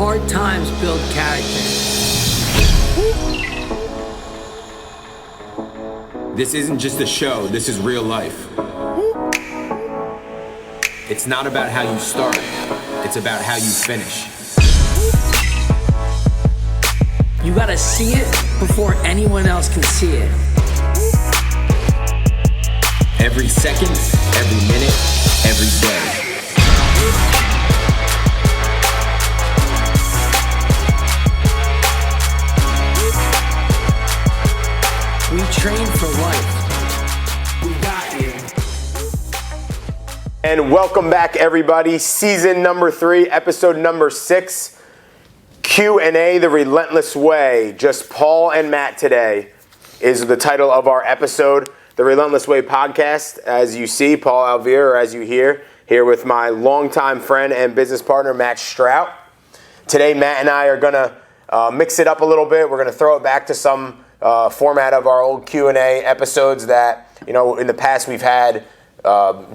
Hard times build character. This isn't just a show, this is real life. It's not about how you start, it's about how you finish. You gotta see it before anyone else can see it. Every second, every minute, every day. We train for life. We got you. And welcome back, everybody. Season number 3, episode number 6. Q&A, The Relentless Way. Just Paul and Matt today is the title of our episode. The Relentless Way podcast. As you see, Paul Alvear, or as you hear, here with my longtime friend and business partner, Matt Strout. Today, Matt and I are going to mix it up a little bit. We're going to throw it back to some format of our old Q&A episodes that, you know, in the past we've had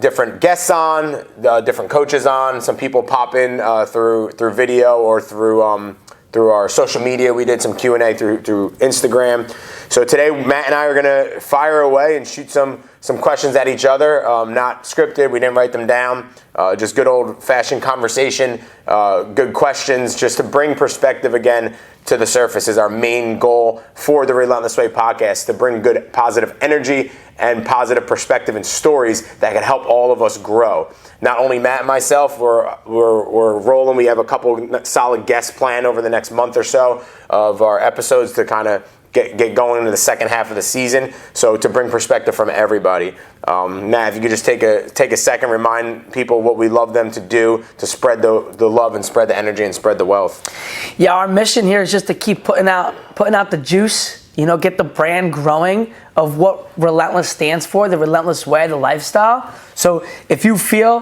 different guests on, different coaches on. Some people pop in through video or through our social media. We did some Q&A through Instagram. So today, Matt and I are going to fire away and shoot some questions at each other. Not scripted. We didn't write them down. Just good old-fashioned conversation. Good questions, just to bring perspective again to the surface is our main goal for the Relentless Way podcast, to bring good positive energy and positive perspective and stories that can help all of us grow. Not only Matt and myself, we're rolling. We have a couple solid guests planned over the next month or so of our episodes to kind of get going into the second half of the season. So to bring perspective from everybody. Matt, if you could just take a second, remind people what we love them to do to spread the love and spread the energy and spread the wealth. Yeah, our mission here is just to keep putting out the juice, you know, get the brand growing of what Relentless stands for, the Relentless Way, the lifestyle. So if you feel,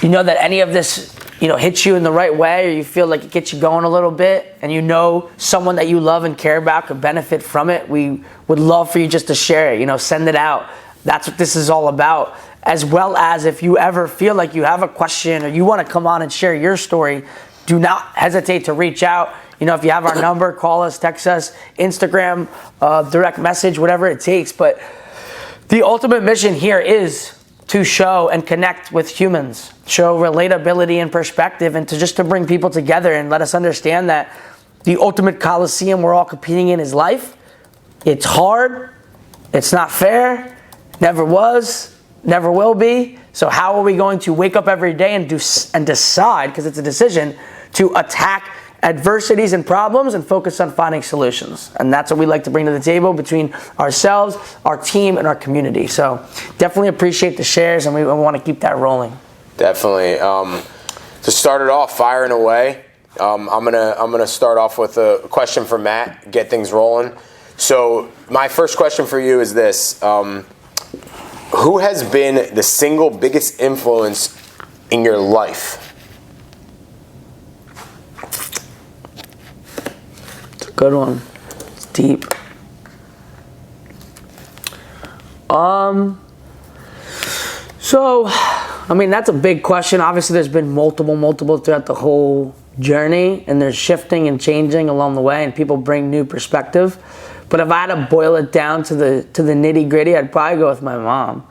you know, that any of this, you know, hits you in the right way, or you feel like it gets you going a little bit, and you know someone that you love and care about could benefit from it, we would love for you just to share it, you know, send it out. That's what this is all about. As well as if you ever feel like you have a question or you want to come on and share your story, do not hesitate to reach out. You know, if you have our number, call us, text us, Instagram, direct message, whatever it takes. But the ultimate mission here is to show and connect with humans, show relatability and perspective, and to bring people together and let us understand that the ultimate coliseum we're all competing in is life. It's hard, it's not fair, never was, never will be. So how are we going to wake up every day and decide, because it's a decision, to attack adversities and problems and focus on finding solutions? And that's what we like to bring to the table between ourselves, our team, and our community. So definitely appreciate the shares, and we want to keep that rolling. Definitely. To start it off, firing away, I'm gonna start off with a question for Matt, get things rolling. So my first question for you is this. Who has been the single biggest influence in your life? Good one. It's deep. So, I mean, that's a big question. Obviously, there's been multiple throughout the whole journey, and there's shifting and changing along the way, and people bring new perspective. But if I had to boil it down to the nitty gritty, I'd probably go with my mom,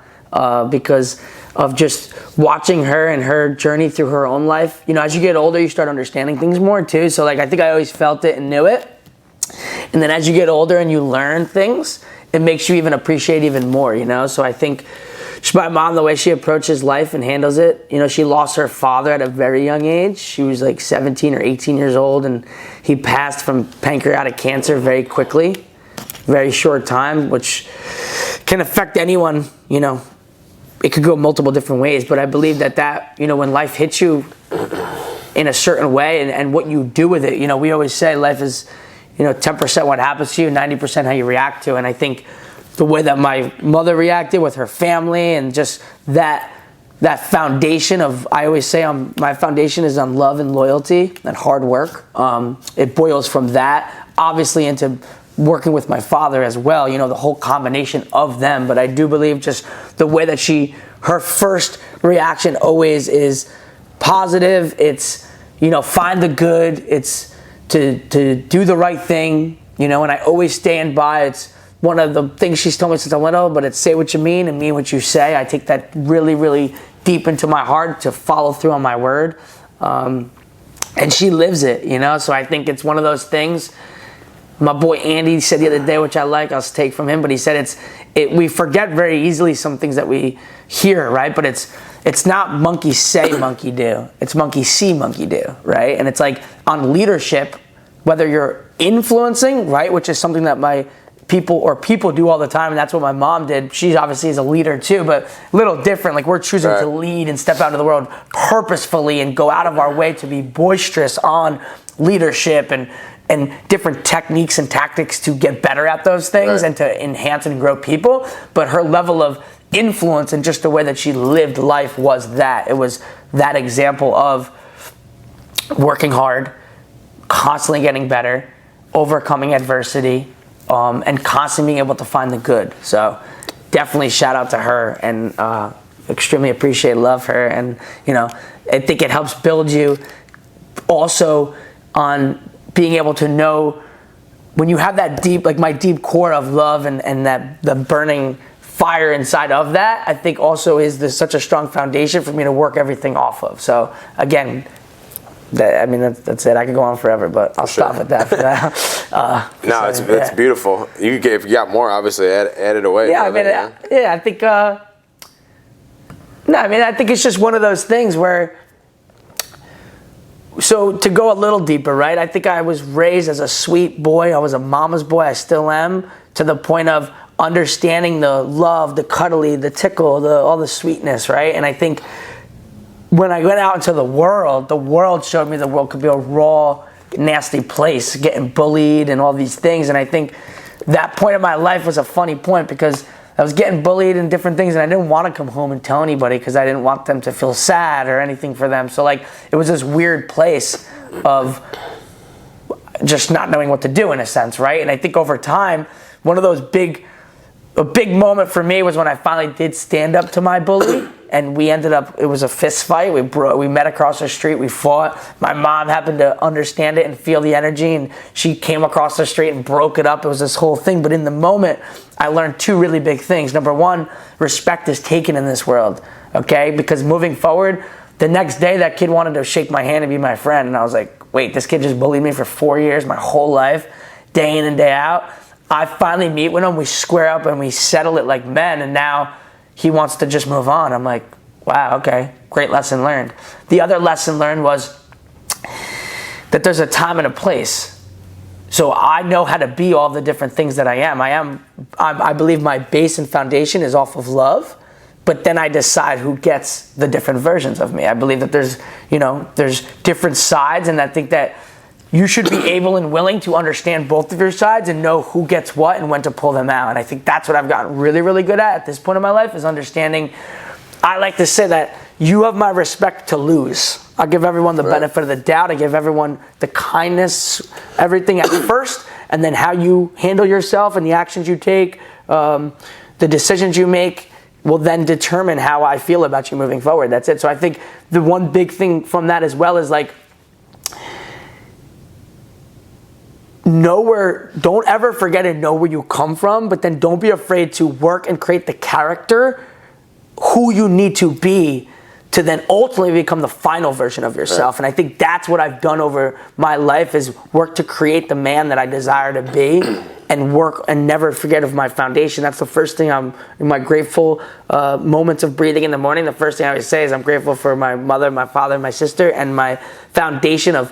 because of just watching her and her journey through her own life. You know, as you get older, you start understanding things more too. So, like, I think I always felt it and knew it. And then as you get older and you learn things, it makes you even appreciate even more, you know? So I think just my mom, the way she approaches life and handles it, you know, she lost her father at a very young age. She was like 17 or 18 years old, and he passed from pancreatic cancer very quickly, very short time, which can affect anyone, you know. It could go multiple different ways, but I believe that, you know, when life hits you in a certain way and what you do with it, you know, we always say life is, you know, 10% what happens to you, 90% how you react to it. And I think the way that my mother reacted with her family and just that foundation of, I always say my foundation is on love and loyalty and hard work. It boils from that, obviously, into working with my father as well, you know, the whole combination of them. But I do believe just the way that her first reaction always is positive. It's find the good. It's to do the right thing, and I always stand by. It's one of the things she's told me since I was little, but it's say what you mean and mean what you say. I take that really, really deep into my heart to follow through on my word. And she lives it, so I think it's one of those things. My boy Andy said the other day, which I like, I'll take from him, but he said we forget very easily some things that we hear, right? But it's not monkey say, monkey do. It's monkey see, monkey do, right? And it's like on leadership, whether you're influencing, right, which is something that my people do all the time, and that's what my mom did. She obviously is a leader too, but a little different. Like we're choosing to lead and step out into the world purposefully and go out of our way to be boisterous on leadership and different techniques and tactics to get better at those things and to enhance and grow people. But her level of influence and just the way that she lived life was that. It was that example of working hard, constantly getting better, overcoming adversity, and constantly being able to find the good. So definitely shout out to her, and extremely appreciate, love her. And, I think it helps build you also on being able to know when you have that deep, like my deep core of love and that the burning fire inside of that, I think also is such a strong foundation for me to work everything off of. So again, that's it. I could go on forever, but I'll stop at that for that. No, it's beautiful. If you got more, obviously, add it away. Yeah, I think. I think it's just one of those things where. So to go a little deeper, right? I think I was raised as a sweet boy. I was a mama's boy. I still am, to the point of understanding the love, the cuddly, the tickle, all the sweetness, right? And I think when I went out into the world showed me the world could be a raw, nasty place, getting bullied and all these things. And I think that point of my life was a funny point because I was getting bullied and different things, and I didn't want to come home and tell anybody because I didn't want them to feel sad or anything for them. So it was this weird place of just not knowing what to do in a sense, right? And I think over time, one of those a big moment for me was when I finally did stand up to my bully, and it was a fist fight. We met across the street, we fought. My mom happened to understand it and feel the energy, and she came across the street and broke it up. It was this whole thing, but in the moment, I learned two really big things. Number one, respect is taken in this world, okay? Because moving forward, the next day that kid wanted to shake my hand and be my friend, and I was like, wait, this kid just bullied me for 4 years, my whole life, day in and day out. I finally meet with him, we square up and we settle it like men, and now he wants to just move on. I'm like, wow, okay, great lesson learned. The other lesson learned was that there's a time and a place. So I know how to be all the different things that I am. I believe my base and foundation is off of love, but then I decide who gets the different versions of me. I believe that there's different sides, and I think that you should be able and willing to understand both of your sides and know who gets what and when to pull them out. And I think that's what I've gotten really, really good at this point in my life, is understanding. I like to say that you have my respect to lose. I give everyone the benefit of the doubt. I give everyone the kindness, everything at first, and then how you handle yourself and the actions you take, the decisions you make will then determine how I feel about you moving forward. That's it. So I think the one big thing from that as well is don't ever forget and know where you come from, but then don't be afraid to work and create the character, who you need to be to then ultimately become the final version of yourself. Right. And I think that's what I've done over my life, is work to create the man that I desire to be and work and never forget of my foundation. That's the first thing in my grateful moments of breathing in the morning. The first thing I always say is I'm grateful for my mother, my father, my sister, and my foundation of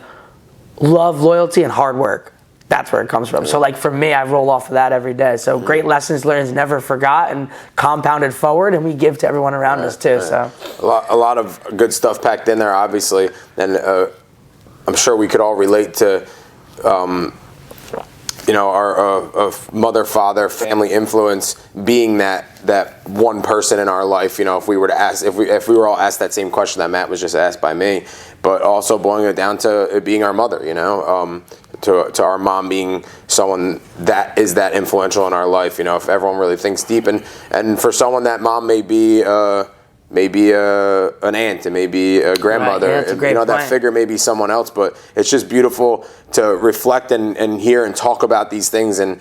love, loyalty, and hard work. That's where it comes from. So for me, I roll off of that every day. So great lessons learned, never forgot, and compounded forward, and we give to everyone around us too. So a lot of good stuff packed in there, obviously, and I'm sure we could all relate to our mother, father, family influence being that one person in our life. If we were to ask, if we were all asked that same question that Matt was just asked by me, but also boiling it down to it being our mother. To our mom being someone that is that influential in our life. If everyone really thinks deep, and for someone that mom may be maybe an aunt, and maybe a grandmother. Right. Yeah, that's a great that point. figure may be someone else, but it's just beautiful to reflect and hear and talk about these things. And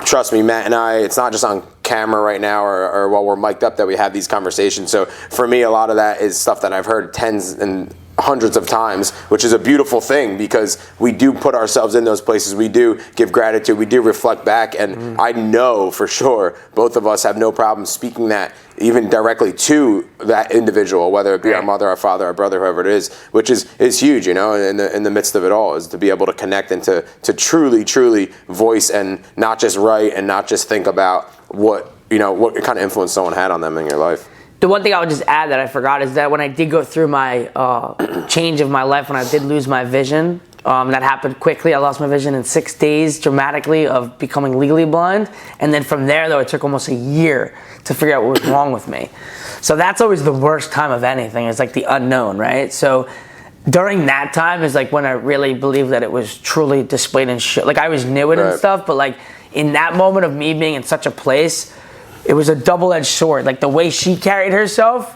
trust me, Matt and I, it's not just on camera right now or while we're mic'd up that we have these conversations. So for me, a lot of that is stuff that I've heard tens and hundreds of times, which is a beautiful thing because we do put ourselves in those places. We do give gratitude. We do reflect back. And I know for sure both of us have no problem speaking that even directly to that individual, whether it be our mother, our father, our brother, whoever it is, which is huge, in the midst of it all, is to be able to connect and to truly voice and not just write and not just think about what kind of influence someone had on them in your life. The one thing I would just add that I forgot is that when I did go through my change of my life, when I did lose my vision, that happened quickly. I lost my vision in 6 days dramatically of becoming legally blind. And then from there, though, it took almost a year to figure out what was wrong with me. So that's always the worst time of anything. It's like the unknown, right? So during that time is like when I really believed that it was truly displayed in shit. Like I always knew it and stuff, but like in that moment of me being in such a place, it was a double-edged sword. Like the way she carried herself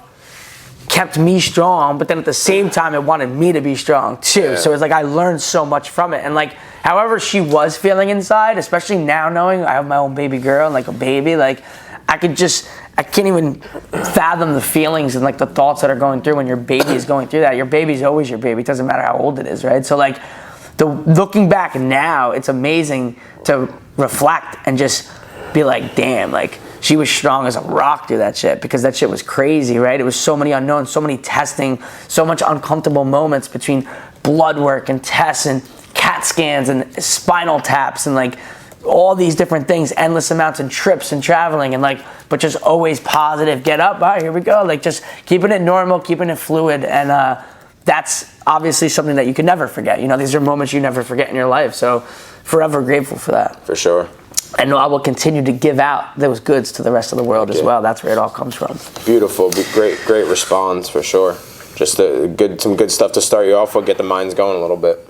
kept me strong, but then at the same time, it wanted me to be strong too. Yeah. So it's like I learned so much from it. And like, however she was feeling inside, especially now knowing I have my own baby girl and like a baby, like I can't even fathom the feelings and like the thoughts that are going through when your baby is going through that. Your baby's always your baby. It doesn't matter how old it is, right? So like, looking back now, it's amazing to reflect and just be like, damn, like she was strong as a rock through that shit because that shit was crazy, right? It was so many unknowns, so many testing, so much uncomfortable moments between blood work and tests and CAT scans and spinal taps and like all these different things, endless amounts and trips and traveling and like, but just always positive, get up, all right, here we go. Like just keeping it normal, keeping it fluid. And that's obviously something that you can never forget. These are moments you never forget in your life. So forever grateful for that. For sure. And I will continue to give out those goods to the rest of the world as well. That's where it all comes from. Beautiful. Great response for sure. Just some good stuff to start you off with, get the minds going a little bit.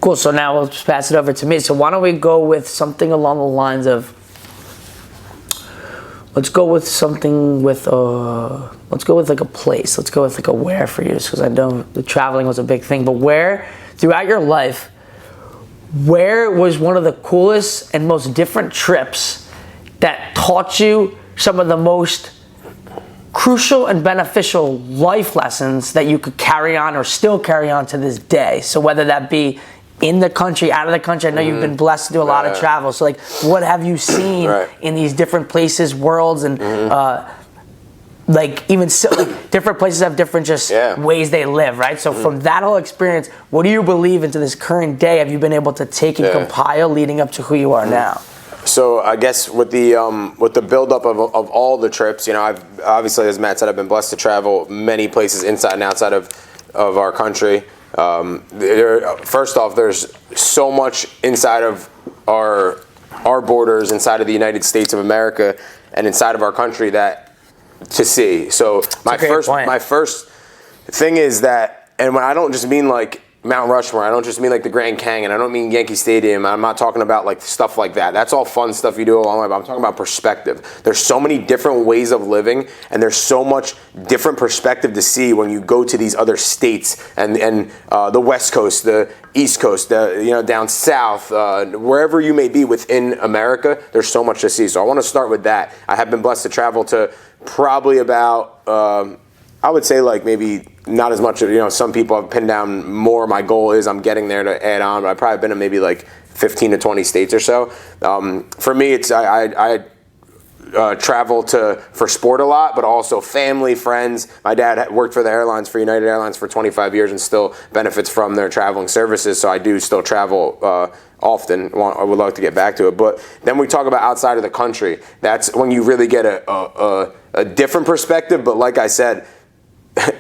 Cool. So now we'll just pass it over to me. So why don't we go with something along the lines of, let's go with like a place. Let's go with like a where for you, because I know the traveling was a big thing. But where, throughout your life, where was one of the coolest and most different trips that taught you some of the most crucial and beneficial life lessons that you could carry on or still carry on to this day? So whether that be in the country, out of the country, I know you've been blessed to do a lot of travel. So like, what have you seen in these different places, worlds, and like even like different places have different ways they live, right? So from that whole experience, what do you believe into this current day have you been able to take and compile leading up to who you are now? So I guess with the buildup of all the trips, I've obviously, as Matt said, I've been blessed to travel many places inside and outside of our country. First off, there's so much inside of our borders, inside of the United States of America, and inside of our country that to see. So my first thing is that, and when I don't just mean like Mount Rushmore, I don't just mean like the Grand Canyon, I don't mean Yankee Stadium, I'm not talking about like stuff like that. That's all fun stuff you do along the way, but I'm talking about perspective. There's so many different ways of living, and there's so much different perspective to see when you go to these other states and the West Coast, the East Coast, down south, wherever you may be within America, there's so much to see. So I want to start with that. I have been blessed to travel to probably about, I would say like maybe not as much, some people have pinned down more. My goal is I'm getting there to add on, but I've probably been to maybe like 15 to 20 states or so. For me, it's I travel for sport a lot, but also family, friends. My dad worked for the airlines, for United Airlines for 25 years and still benefits from their traveling services. So I do still travel often. I would love to get back to it. But then we talk about outside of the country. That's when you really get a different perspective. But like I said,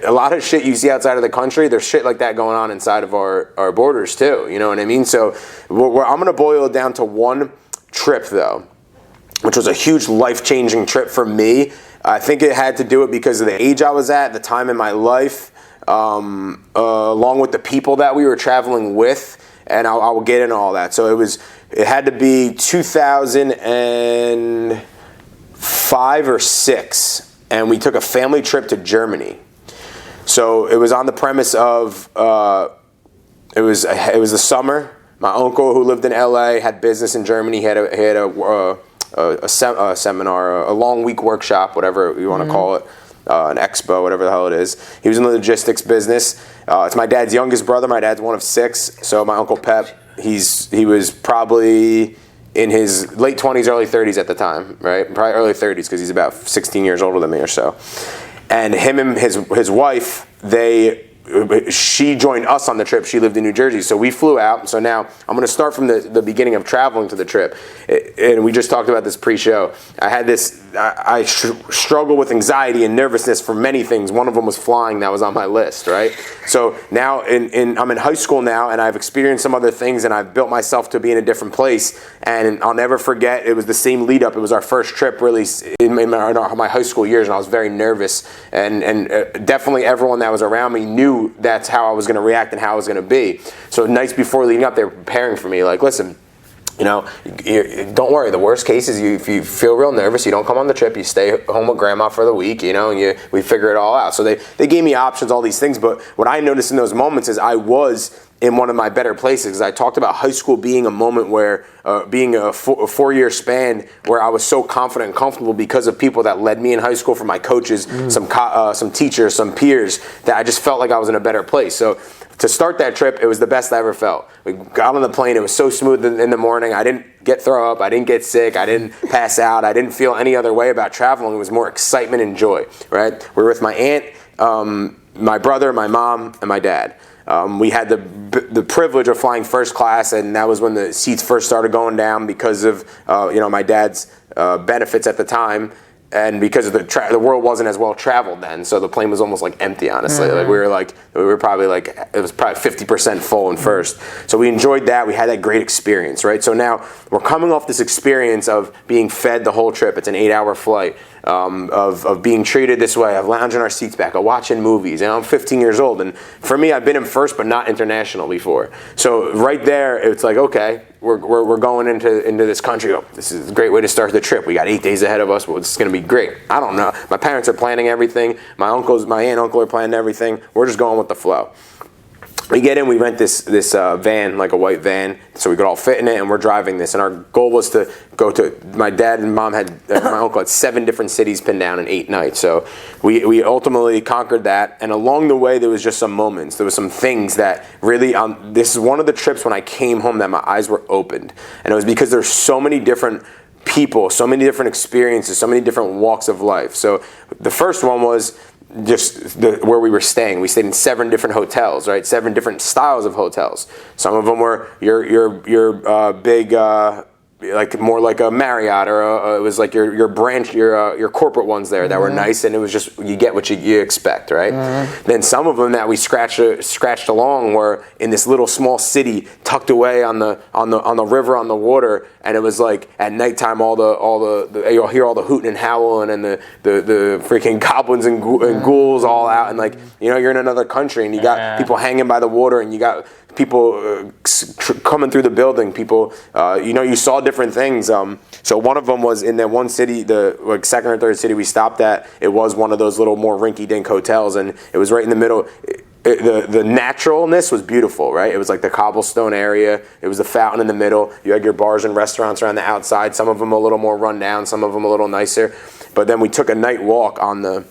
a lot of shit you see outside of the country, there's shit like that going on inside of our borders too. You know what I mean? So I'm going to boil it down to one trip though, which was a huge life-changing trip for me. I think it had to do it because of the age I was at, the time in my life, along with the people that we were traveling with, and I will get into all that. So it had to be 2005 or 6. and we took a family trip to Germany. So it was on the premise of it was the summer. My uncle, who lived in LA, had business in Germany. He had a seminar, a long week workshop, whatever you want to call it, an expo, whatever the hell it is. He was in the logistics business. It's my dad's youngest brother. My dad's one of 6. So my Uncle Pep, he was probably in his late 20s, early 30s at the time, right? Probably early 30s because he's about 16 years older than me or so. And him and his wife, she joined us on the trip. She lived in New Jersey, so we flew out. So now I'm going to start from the beginning of traveling to the trip. And we just talked about this pre-show. I had this. I struggle with anxiety and nervousness for many things. One of them was flying. That was on my list, right? So now I'm in high school now, and I've experienced some other things, and I've built myself to be in a different place. And I'll never forget, it was the same lead up. It was our first trip really in my high school years, and I was very nervous. And definitely everyone that was around me knew that's how I was going to react and how I was going to be. So nights before leading up, they were preparing for me. Like, listen, don't worry. The worst case is if you feel real nervous, you don't come on the trip. You stay home with grandma for the week, and we figure it all out. So they gave me options, all these things. But what I noticed in those moments is I was in one of my better places. I talked about high school being a moment where, being a 4-year span where I was so confident and comfortable because of people that led me in high school, from my coaches, some teachers, some peers, that I just felt like I was in a better place. So to start that trip, it was the best I ever felt. We got on the plane. It was so smooth in the morning. I didn't throw up. I didn't get sick. I didn't pass out. I didn't feel any other way about traveling. It was more excitement and joy, right? We were with my aunt, my brother, my mom, and my dad. We had the privilege of flying first class, and that was when the seats first started going down because of my dad's benefits at the time, and because of the world wasn't as well traveled then, so the plane was almost like empty. Honestly, like we were probably it was probably 50% full in first. So we enjoyed that. We had that great experience, right? So now we're coming off this experience of being fed the whole trip. It's an 8-hour flight. Of being treated this way, of lounging our seats back, of watching movies. I'm 15 years old, and for me, I've been in first, but not international before. So right there, it's like, okay, we're going into this country. Oh, this is a great way to start the trip. We got 8 days ahead of us. Well, this is going to be great. I don't know. My parents are planning everything. My aunt and uncle are planning everything. We're just going with the flow. We get in, we rent this van, like a white van, so we could all fit in it, and we're driving this. And our goal was to go to, my dad and mom had, my uncle had 7 different cities pinned down in 8 nights. So we ultimately conquered that. And along the way, there was just some moments. There was some things that really, this is one of the trips when I came home that my eyes were opened. And it was because there's so many different people, so many different experiences, so many different walks of life. So the first one was just where we were staying. We stayed in 7 different hotels, right? 7 different styles of hotels. Some of them were your big, like more like a Marriott, or it was like your branch, your corporate ones there that were nice, and it was just, you get what you expect, right? Then some of them that we scratched along were in this little small city tucked away on the river, on the water, and it was like at nighttime you'll hear all the hooting and howling and the freaking goblins and ghouls all out, and like you're in another country, and you got people hanging by the water, and you got people coming through the building. People, you saw different things. So one of them was in that one city, the second or third city we stopped at. It was one of those little more rinky-dink hotels, and it was right in the middle. The naturalness was beautiful, right? It was like the cobblestone area. It was the fountain in the middle. You had your bars and restaurants around the outside. Some of them a little more run down, some of them a little nicer. But then we took a night walk on the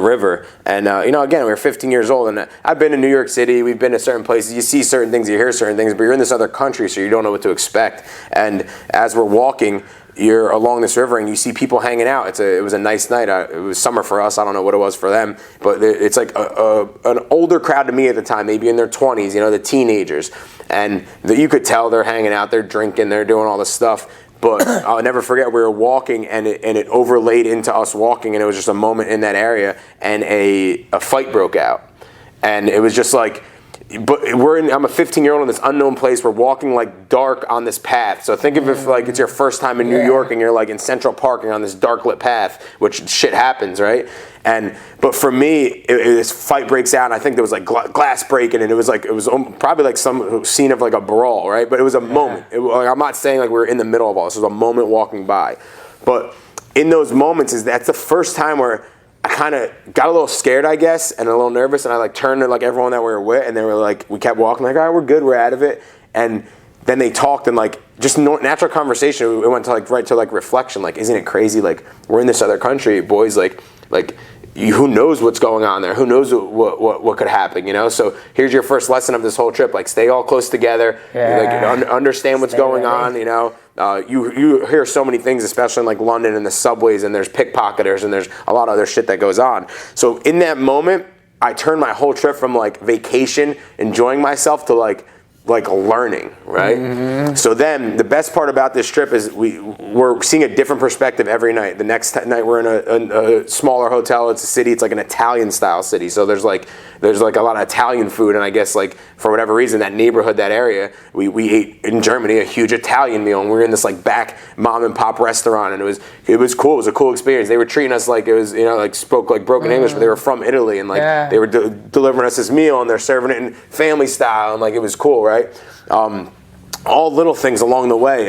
river, and again, we were 15 years old, and I've been in New York City. We've been to certain places. You see certain things, you hear certain things, but you're in this other country, so you don't know what to expect. And as we're walking, you're along this river, and you see people hanging out. It was a nice night. It was summer for us. I don't know what it was for them, but it's like an older crowd to me at the time, maybe in their 20s. The teenagers, and you could tell they're hanging out, they're drinking, they're doing all this stuff. But I'll never forget, we were walking, and it overlaid into us walking, and it was just a moment in that area, and a fight broke out. And it was just like, but I'm a 15-year-old in this unknown place. We're walking like dark on this path. So think of it like it's your first time in New York, and you're like in Central Park and on this dark lit path, which shit happens, right? But for me, this fight breaks out, and I think there was like glass breaking, and it was probably like some scene of like a brawl, right? But it was a moment. I'm not saying like we were in the middle of all this. It was a moment walking by. But in those moments, that's the first time where I kind of got a little scared, I guess, and a little nervous, and I like turned to like everyone that we were with, and they were like, we kept walking, like, all right, we're good, we're out of it, and then they talked, and like just natural conversation, it went to like right to like reflection, like, isn't it crazy, like we're in this other country, boys, like who knows what's going on there? Who knows what could happen? You know. So here's your first lesson of this whole trip: like, stay all close together. Like, understand what's going on. You know. You hear so many things, especially in like London and the subways, and there's pickpocketers and there's a lot of other shit that goes on. So in that moment, I turned my whole trip from like vacation, enjoying myself, to like learning, right? Mm-hmm. So then the best part about this trip is we're seeing a different perspective every night. The next night we're in a smaller hotel. It's a city. It's like an Italian style city. So there's like a lot of Italian food, and I guess like for whatever reason, that neighborhood, that area, we ate in Germany a huge Italian meal, and we were in this like back mom and pop restaurant, and it was cool. It was a cool experience. They were treating us like it was, you know, like spoke like broken English, but they were from Italy, and like they were delivering us this meal, and they're serving it in family style, and like it was cool, right? All little things along the way.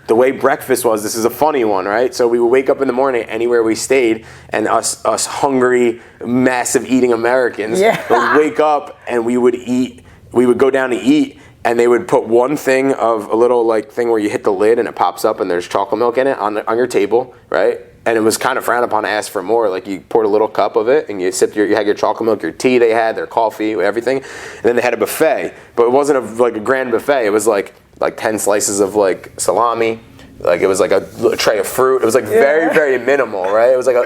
The way breakfast was, this is a funny one, right? So we would wake up in the morning anywhere we stayed, and us hungry, massive eating Americans would wake up, and we would go down to eat, and they would put one thing of a little like thing where you hit the lid and it pops up and there's chocolate milk in it on your table, right? And it was kind of frowned upon to ask for more. Like, you poured a little cup of it and you had your chocolate milk, your tea they had, their coffee, everything. And then they had a buffet, but it wasn't a grand buffet. It was like 10 slices of like salami. Like, it was like a tray of fruit. It was like very, very minimal, right? It was like a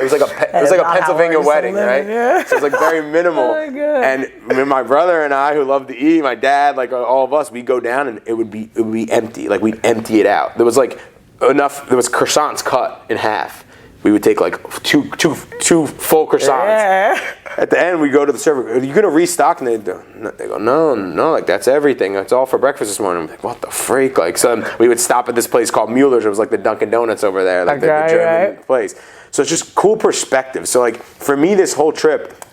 Pennsylvania wedding, right? Yeah. So it was like very minimal. Oh my God. And my brother and I, who love to eat, my dad, like all of us, we go down and it would be empty. Like, we'd empty it out. There was like enough. There was croissants cut in half. We would take like two full croissants. Yeah. At the end, we go to the server. Are you gonna restock? And they go, no, like that's everything. That's all for breakfast this morning. I'm like, what the freak? Like, so we would stop at this place called Mueller's. It was like the Dunkin' Donuts over there, like the German place. So it's just cool perspective. So like for me, this whole trip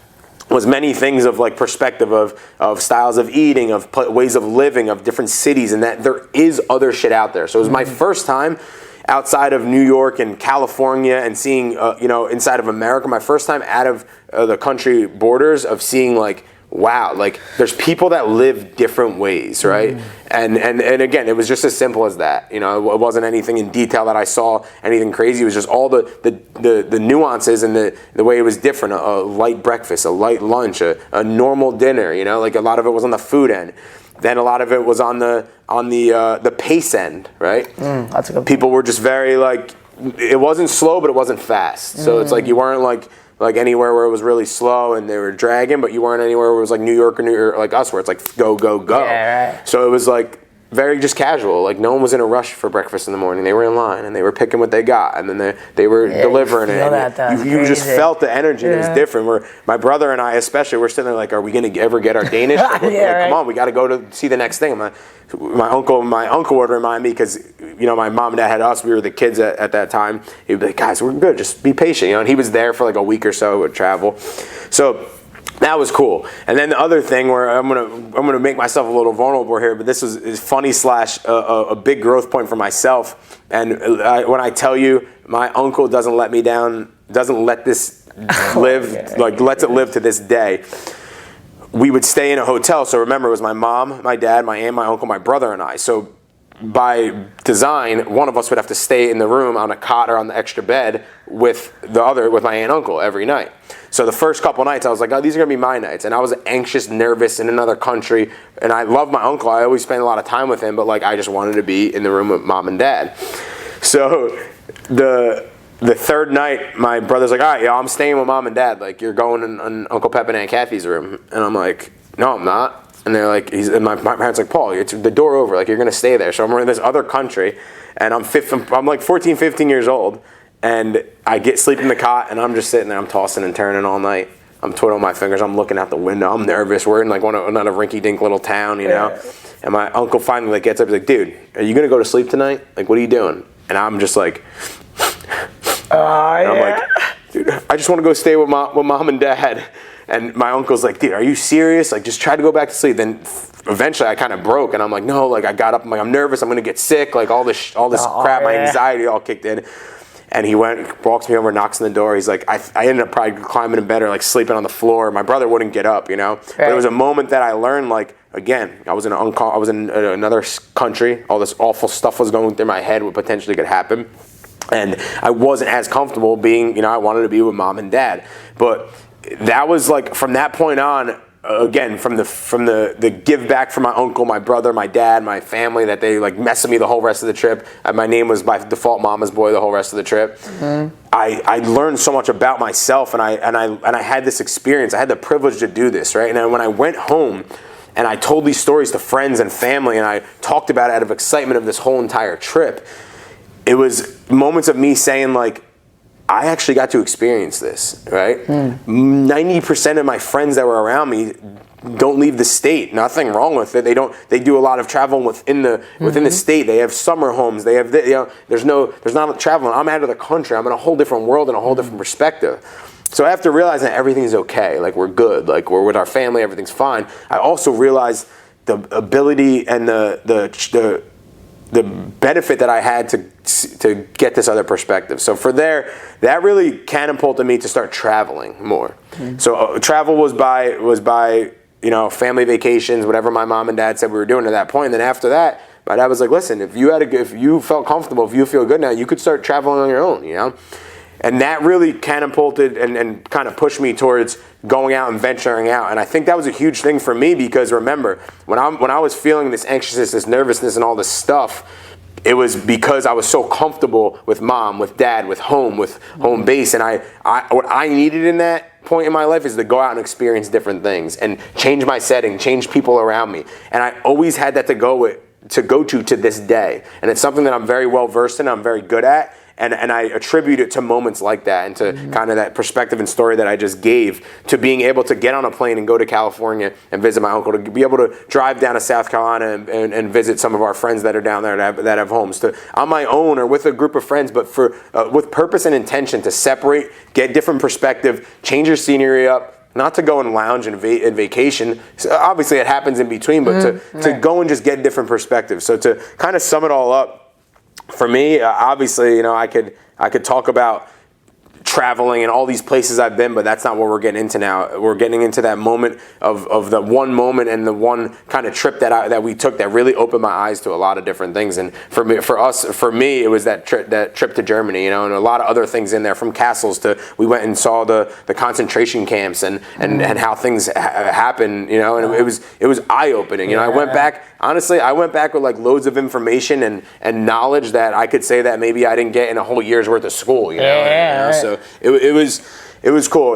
was many things of like perspective of styles of eating, of ways of living, of different cities, and that there is other shit out there. So it was my first time outside of New York and California and seeing, inside of America, my first time out of the country borders, of seeing like, wow, like there's people that live different ways, right? And again, it was just as simple as that. You know, it wasn't anything in detail that I saw, anything crazy. It was just all the nuances and the way it was different. A light breakfast, a light lunch, a normal dinner. You know, like a lot of it was on the food end. Then a lot of it was on the pace end, right? That's a good point. People were just very like, it wasn't slow, but it wasn't fast. So it's like you weren't like anywhere where it was really slow and they were dragging, but you weren't anywhere where it was like New York like us, where it's like go, go, go. Yeah, right. So it was like very just casual. Like no one was in a rush for breakfast in the morning. They were in line and they were picking what they got, and then they were delivering it. You just felt the energy. It was different. Where my brother and I especially were sitting there like, are we gonna ever get our Danish? Like, come on, we got to go to see the next thing. My uncle would remind me, because my mom and dad had us. We were the kids at that time. He'd be like, guys, we're good. Just be patient. And he was there for like a week or so. Would travel. So that was cool. And then the other thing where I'm gonna make myself a little vulnerable here, but this is funny / a big growth point for myself. And when I tell you, my uncle doesn't let me down, doesn't let this live, like lets it live to this day. We would stay in a hotel. So remember, it was my mom, my dad, my aunt, my uncle, my brother, and I. So by design, one of us would have to stay in the room on a cot or on the extra bed with my aunt and uncle every night. So the first couple nights, I was like, oh, these are going to be my nights. And I was anxious, nervous in another country. And I love my uncle. I always spent a lot of time with him. But like, I just wanted to be in the room with mom and dad. So the third night, my brother's like, all right, I'm staying with mom and dad. Like, you're going in Uncle Pep and Aunt Kathy's room. And I'm like, no, I'm not. And they're like, and my parents like, Paul, it's the door over. Like, you're going to stay there. So I'm in this other country. And I'm like 14, 15 years old. And I sleep in the cot, and I'm just sitting there. I'm tossing and turning all night. I'm twiddling my fingers. I'm looking out the window. I'm nervous. We're in like another rinky-dink little town, you know. And my uncle finally like gets up. He's like, dude, are you going to go to sleep tonight? Like, what are you doing? And I'm just like, I'm like, dude, I just want to go stay with mom and dad. And my uncle's like, dude, are you serious? Like, just try to go back to sleep. Then eventually I kind of broke, and I'm like, no, like I got up. I'm like, I'm nervous. I'm going to get sick. Like all this crap, my anxiety all kicked in. And he walks me over, knocks on the door. He's like, I ended up probably climbing in bed or like sleeping on the floor. My brother wouldn't get up, you know. Right. But it was a moment that I learned, like, again, I was in another country. All this awful stuff was going through my head, what potentially could happen. And I wasn't as comfortable being, you know, I wanted to be with mom and dad. But that was like, from that point on, again, from the give back from my uncle, my brother, my dad, my family, that they like messed with me the whole rest of the trip. My name was by default Mama's Boy the whole rest of the trip. Mm-hmm. I learned so much about myself, and I had this experience. I had the privilege to do this, right? And when I went home and I told these stories to friends and family, and I talked about it out of excitement of this whole entire trip, it was moments of me saying, like, I actually got to experience this, right? 90% of my friends that were around me don't leave the state. Nothing wrong with it. They do a lot of traveling within the state. They have summer homes. They have, there's not traveling. I'm out of the country. I'm in a whole different world and a whole different perspective. So after realizing that everything's okay, like we're good, like we're with our family, everything's fine, I also realized the ability and the benefit that I had to get this other perspective. So for there, that really catapulted me to start traveling more. Mm-hmm. So travel was by family vacations, whatever my mom and dad said we were doing at that point. And then after that, my dad was like, listen, if you felt comfortable, if you feel good now, you could start traveling on your own, you know? And that really catapulted and kind of pushed me towards going out and venturing out. And I think that was a huge thing for me, because remember, when I was feeling this anxiousness, this nervousness, and all this stuff, it was because I was so comfortable with mom, with dad, with home base. And what I needed in that point in my life is to go out and experience different things and change my setting, change people around me. And I always had that to go to this day. And it's something that I'm very well versed in, I'm very good at. And I attribute it to moments like that, and to kind of that perspective and story that I just gave, to being able to get on a plane and go to California and visit my uncle, to be able to drive down to South Carolina and visit some of our friends that are down there that have homes, to on my own or with a group of friends, but with purpose and intention to separate, get different perspective, change your scenery up. Not to go and lounge and vacation. So obviously, it happens in between, but to go and just get different perspectives. So to kind of sum it all up, for me, obviously, I could talk about traveling and all these places I've been, but that's not what we're getting into now. We're getting into that moment of the one moment and the one kind of trip that we took that really opened my eyes to a lot of different things. And for me, it was that trip to Germany, and a lot of other things in there, from castles to we went and saw the concentration camps and how things happen, and it was eye opening. I went back. Honestly, I went back with like loads of information and knowledge that I could say that maybe I didn't get in a whole year's worth of school. So it was cool.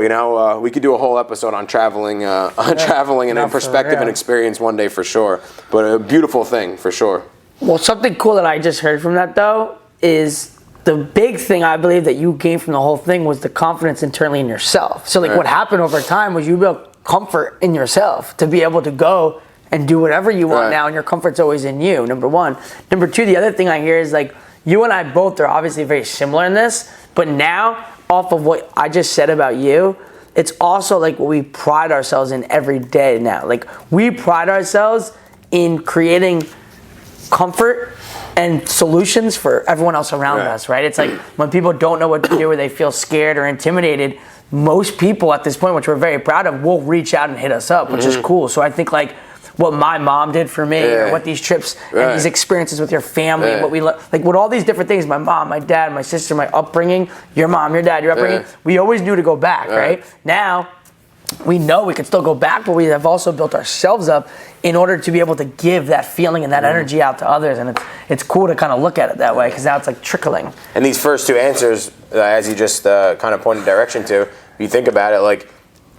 We could do a whole episode on traveling, and perspective and experience one day for sure. But a beautiful thing for sure. Well, something cool that I just heard from that though is the big thing I believe that you gained from the whole thing was the confidence internally in yourself. So what happened over time was you built comfort in yourself to be able to go and do whatever you want now, and your comfort's always in you, number one. Number two, the other thing I hear is like, you and I both are obviously very similar in this, but now, off of what I just said about you, it's also like what we pride ourselves in every day now. Like, we pride ourselves in creating comfort and solutions for everyone else around us, right? It's like when people don't know what to do or they feel scared or intimidated, most people at this point, which we're very proud of, will reach out and hit us up, which is cool. So I think like, what my mom did for me, or what these trips and these experiences with your family, and what we with all these different things, my mom, my dad, my sister, my upbringing, your mom, your dad, your upbringing, we always knew to go back, right? Now, we know we can still go back, but we have also built ourselves up in order to be able to give that feeling and that energy out to others, and it's cool to kind of look at it that way, because now it's like trickling. And these first two answers, as you just kind of pointed direction to, if you think about it, like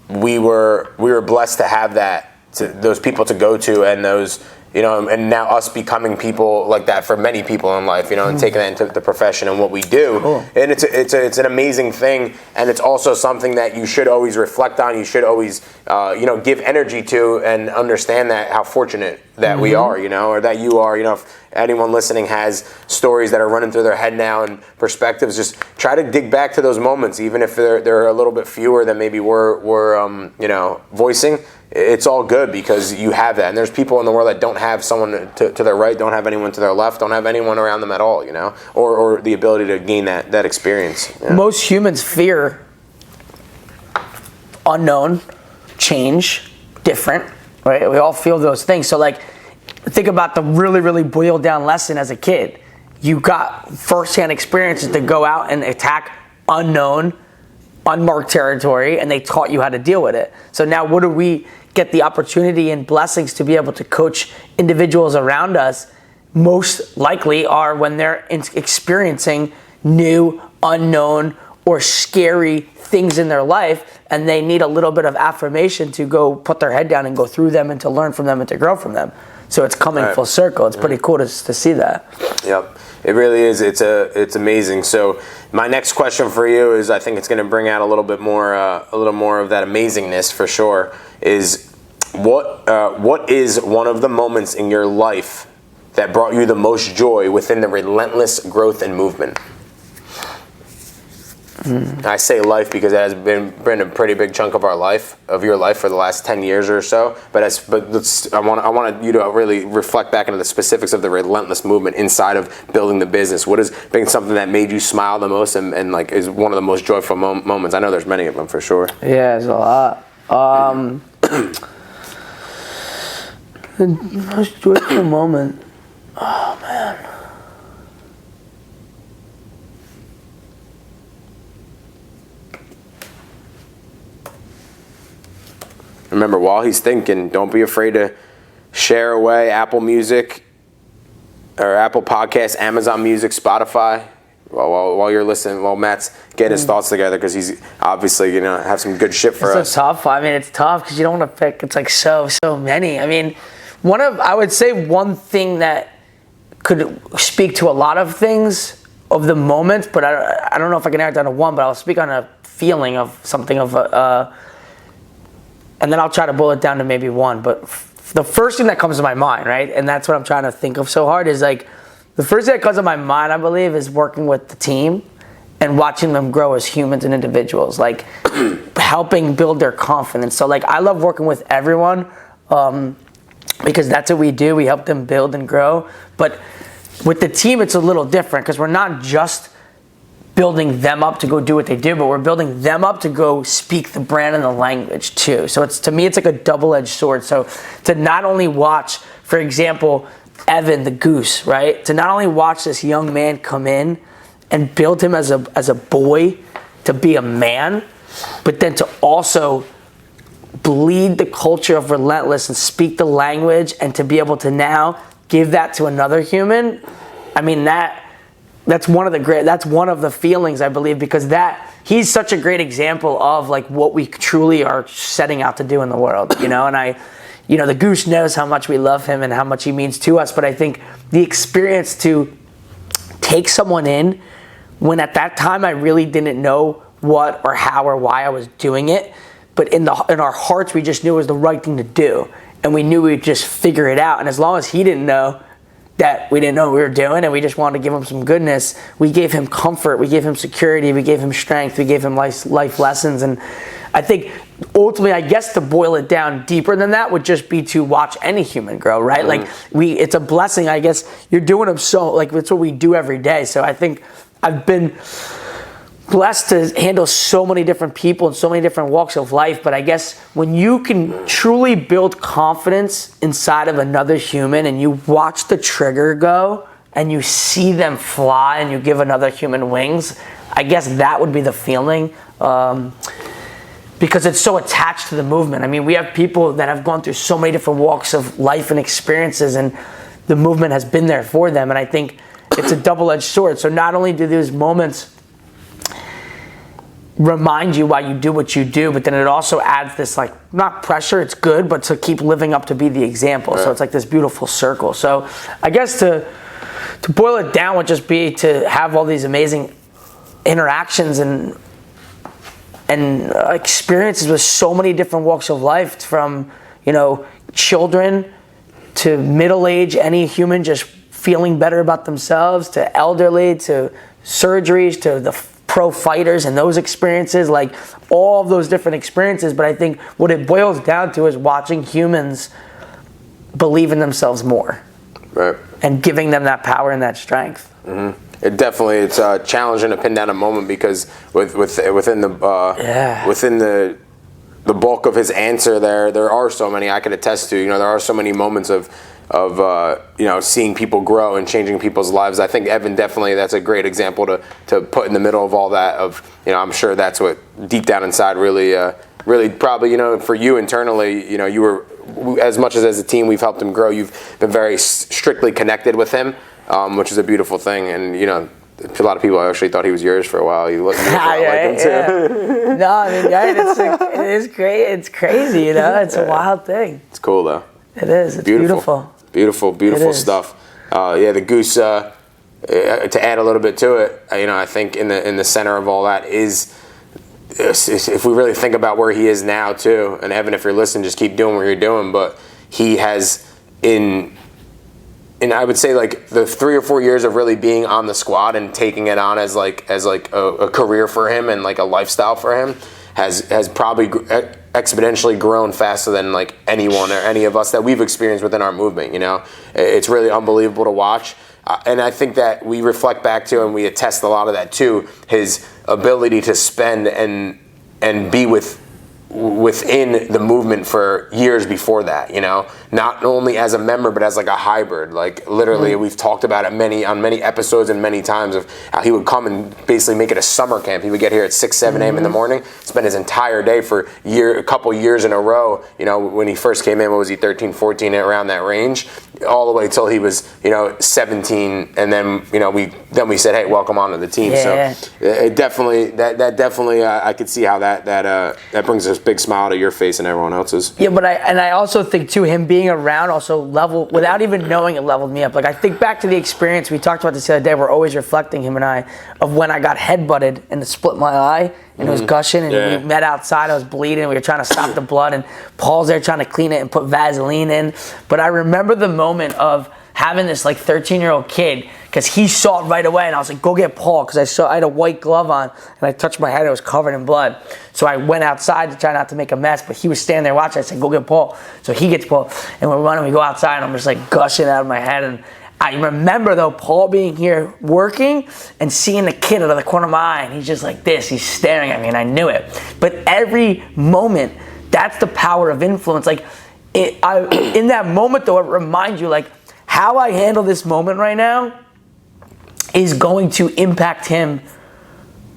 we were blessed to have that. To those people to go to, and those, and now us becoming people like that for many people in life, and taking that into the profession and what we do. Cool. And it's an amazing thing, and it's also something that you should always reflect on. You should always, give energy to, and understand that how fortunate that we are, or that you are. If anyone listening has stories that are running through their head now and perspectives, just try to dig back to those moments, even if they're a little bit fewer than maybe we're voicing. it's all good because you have that. And there's people in the world that don't have someone to their right, don't have anyone to their left, don't have anyone around them at all, you know, or the ability to gain that experience. You know? Most humans fear unknown, change, different, right? We all feel those things. So like, think about the really, really boiled down lesson as a kid. You got firsthand experiences to go out and attack unknown, unmarked territory, and they taught you how to deal with it. So now what do we get the opportunity and blessings to be able to coach individuals around us? Most likely are when they're experiencing new, unknown, or scary things in their life, and they need a little bit of affirmation to go put their head down and go through them and to learn from them and to grow from them. So it's coming full circle. It's pretty cool to see that. Yep, it really is. It's amazing. So my next question for you is, I think it's going to bring out a little more of that amazingness for sure. Is what is one of the moments in your life that brought you the most joy within the relentless growth and movement? I say life because it has been a pretty big chunk of your life for the last 10 years or so. I want you to really reflect back into the specifics of the relentless movement inside of building the business. What has been something that made you smile the most and like is one of the most joyful moments? I know there's many of them for sure. Yeah, there's a lot. The most joyful moment. Oh man. Remember, while he's thinking, don't be afraid to share away Apple Music or Apple Podcasts, Amazon Music, Spotify, while you're listening, while Matt's getting his thoughts together, because he's obviously, have some good shit for us. It's tough. I mean, it's tough because you don't want to pick. It's like so many. I mean, I would say one thing that could speak to a lot of things of the moment, but I don't know if I can narrow it down to one, but I'll speak on a feeling of something of and then I'll try to boil it down to maybe one. But the first thing that comes to my mind, right, and that's what I'm trying to think of so hard, is like the first thing that comes to my mind, I believe, is working with the team and watching them grow as humans and individuals, like helping build their confidence. So like I love working with everyone because that's what we do. We help them build and grow. But with the team, it's a little different because we're not just building them up to go do what they do, but we're building them up to go speak the brand and the language too. So to me, it's like a double-edged sword. So to not only watch, for example, Evan the Goose, right? To not only watch this young man come in and build him as a boy to be a man, but then to also bleed the culture of Relentless and speak the language and to be able to now give that to another human. I mean, that's one of the feelings, I believe, because he's such a great example of like what we truly are setting out to do in the world, and the Goose knows how much we love him and how much he means to us, but I think the experience to take someone in when at that time I really didn't know what or how or why I was doing it, but in our hearts we just knew it was the right thing to do, and we knew we'd just figure it out, and as long as he didn't know that we didn't know what we were doing and we just wanted to give him some goodness, we gave him comfort, we gave him security, we gave him strength, we gave him life lessons. And I think ultimately, I guess to boil it down deeper than that would just be to watch any human grow, right? Like it's a blessing, I guess. You're doing them so, like it's what we do every day. So I think I've been blessed to handle so many different people and so many different walks of life, but I guess when you can truly build confidence inside of another human and you watch the trigger go and you see them fly and you give another human wings, I guess that would be the feeling because it's so attached to the movement. I mean, we have people that have gone through so many different walks of life and experiences, and the movement has been there for them, and I think it's a double-edged sword. So not only do these moments remind you why you do what you do, but then it also adds this, like, not pressure, it's good, but to keep living up to be the example. Right. So it's like this beautiful circle. So I guess to boil it down would just be to have all these amazing interactions and experiences with so many different walks of life, from, children to middle age, any human just feeling better about themselves, to elderly, to surgeries, to the pro fighters and those experiences, like all of those different experiences. But I think what it boils down to is watching humans believe in themselves more. Right. And giving them that power and that strength. Mm-hmm. It's challenging to pin down a moment because within the bulk of his answer there are so many I could attest to. You know, there are so many moments of seeing people grow and changing people's lives. I think Evan definitely, that's a great example to put in the middle of all that. Of, you know, I'm sure that's what deep down inside really probably, you know, for you internally, you know, you were, as much as a team we've helped him grow, you've been very strictly connected with him, which is a beautiful thing. And, you know, a lot of people actually thought he was yours for a while. You look like him too. No, I mean, right, it is great. It's crazy, you know. It's a wild thing. It's cool though. It is. It's beautiful. Beautiful stuff. The goose. To add a little bit to it, you know, I think in the center of all that is, if we really think about where he is now too. And Evan, if you're listening, just keep doing what you're doing. But he has in I would say like the 3 or 4 years of really being on the squad and taking it on as a career for him and like a lifestyle for him has probably exponentially grown faster than like anyone or any of us that we've experienced within our movement. You know, it's really unbelievable to watch. And I think that we reflect back to and we attest a lot of that too, his ability to spend and be within the movement for years before that, you know, not only as a member but as like a hybrid. Like literally, we've talked about it on many episodes and many times of how he would come and basically make it a summer camp. He would get here at 6-7 a.m. in the morning, spend his entire day for a couple years in a row. You know, when he first came in, what was he, 13, 14, around that range, all the way till he was, you know, 17, and then, you know, we said, hey, welcome onto the team. Yeah. So it definitely I could see how that brings a big smile to your face and everyone else's. Yeah, but I also think too, him being around also leveled, without even knowing it, leveled me up. Like I think back to the experience, we talked about this the other day, we're always reflecting, him and I, of when I got headbutted and it split my eye and it was gushing and we met outside, I was bleeding, we were trying to stop the blood and Paul's there trying to clean it and put Vaseline in. But I remember the moment of having this like 13-year-old kid, because he saw it right away and I was like, go get Paul, because I had a white glove on and I touched my head, it was covered in blood. So I went outside to try not to make a mess, but he was standing there watching. I said, go get Paul. So he gets Paul and we're running, we go outside and I'm just like gushing out of my head. And I remember though, Paul being here working and seeing the kid out of the corner of my eye and he's just like this, he's staring at me and I knew it. But every moment, that's the power of influence. Like in that moment though, it reminds you like, how I handle this moment right now is going to impact him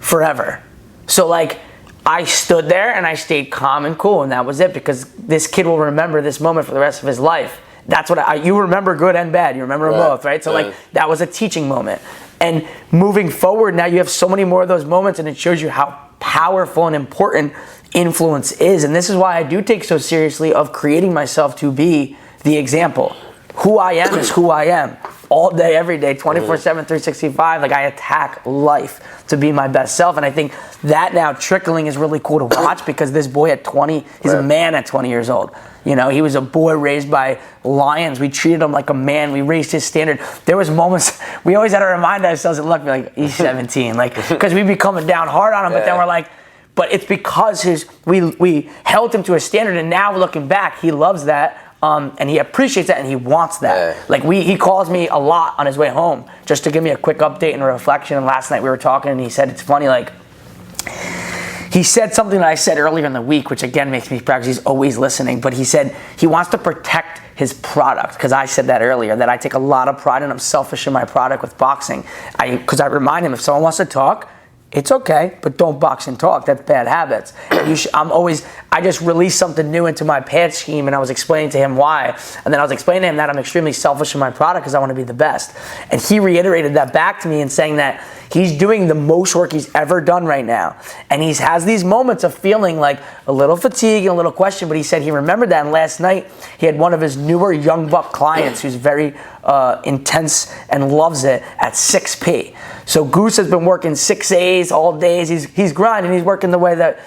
forever. So like, I stood there and I stayed calm and cool, and that was it, because this kid will remember this moment for the rest of his life. That's what you remember, good and bad. You remember them both, right? So like, that was a teaching moment. And moving forward, now you have so many more of those moments, and it shows you how powerful and important influence is. And this is why I do take so seriously of creating myself to be the example. Who I am is who I am. All day, every day, 24/7, 365. Like, I attack life to be my best self. And I think that now trickling is really cool to watch, because this boy at 20, he's a man at 20 years old. You know, he was a boy raised by lions. We treated him like a man. We raised his standard. There was moments, we always had to remind ourselves and look, like, he's 17. Like, because we'd be coming down hard on him, but then we're like, but it's because we held him to a standard, and now looking back, he loves that. And he appreciates that, and he wants that. Yeah. Like, he calls me a lot on his way home just to give me a quick update and a reflection. And last night we were talking, and he said, it's funny, like, he said something that I said earlier in the week, which again makes me proud because he's always listening. But he said he wants to protect his product, because I said that earlier, that I take a lot of pride and I'm selfish in my product with boxing. Because I remind him, if someone wants to talk, it's okay, but don't box and talk. That's bad habits. I just released something new into my pad scheme, and I was explaining to him why. And then I was explaining to him that I'm extremely selfish in my product because I want to be the best. And he reiterated that back to me and saying that he's doing the most work he's ever done right now. And he has these moments of feeling like a little fatigue and a little question, but he said he remembered that. And last night, he had one of his newer young buck clients who's very intense and loves it at 6P. So Goose has been working 6 A's all days. He's grinding. He's working the way that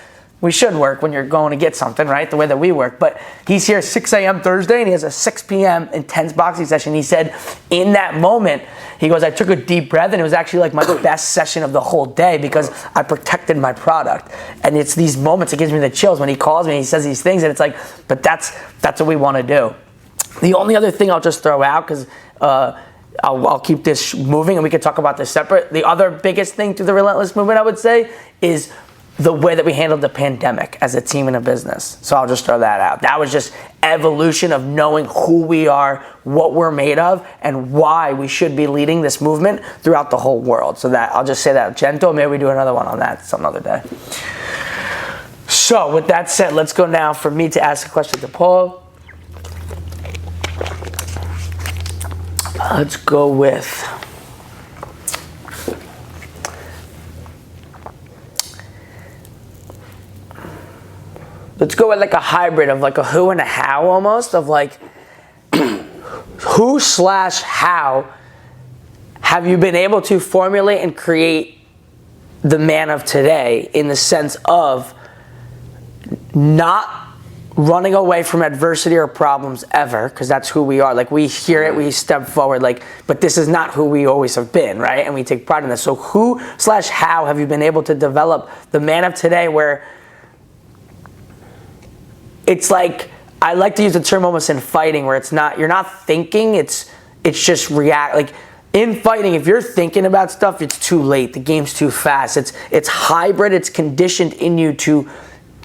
we should work when you're going to get something, right? The way that we work. But he's here 6 a.m. Thursday, and he has a 6 p.m. intense boxing session. He said in that moment, he goes, I took a deep breath, and it was actually like my best session of the whole day because I protected my product. And it's these moments, it gives me the chills when he calls me and he says these things, and it's like, but that's what we want to do. The only other thing I'll just throw out, because I'll keep this moving and we can talk about this separate. The other biggest thing to the Relentless movement, I would say, is the way that we handled the pandemic as a team and a business. So I'll just throw that out. That was just evolution of knowing who we are, what we're made of, and why we should be leading this movement throughout the whole world. So that I'll just say that gentle. Maybe we do another one on that some other day. So with that said, let's go now for me to ask a question to Paul. Let's go with like a hybrid of like a who and a how almost, of like who/how have you been able to formulate and create the man of today, in the sense of not running away from adversity or problems ever, because that's who we are. Like, we hear it, we step forward, like, but this is not who we always have been, right? And we take pride in this. So who/how have you been able to develop the man of today, where it's like, I like to use the term almost in fighting, where it's not, you're not thinking, it's just react. Like, in fighting, if you're thinking about stuff, it's too late. The game's too fast. It's hybrid. It's conditioned in you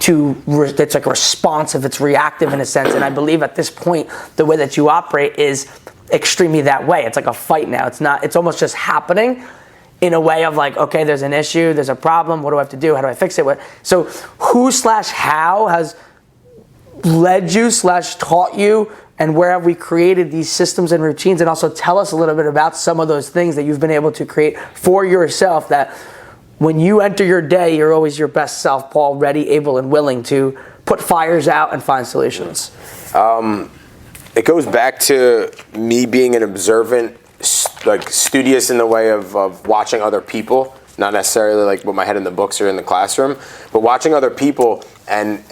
it's like responsive, it's reactive in a sense. And I believe at this point, the way that you operate is extremely that way. It's like a fight now. It's almost just happening in a way of like, okay, there's an issue, there's a problem, what do I have to do? How do I fix it? So who/how has led you/taught you, and where have we created these systems and routines? And also tell us a little bit about some of those things that you've been able to create for yourself, that when you enter your day, you're always your best self, Paul, ready, able, and willing to put fires out and find solutions. It goes back to me being an observant, like studious in the way of watching other people, not necessarily like with my head in the books or in the classroom, but watching other people and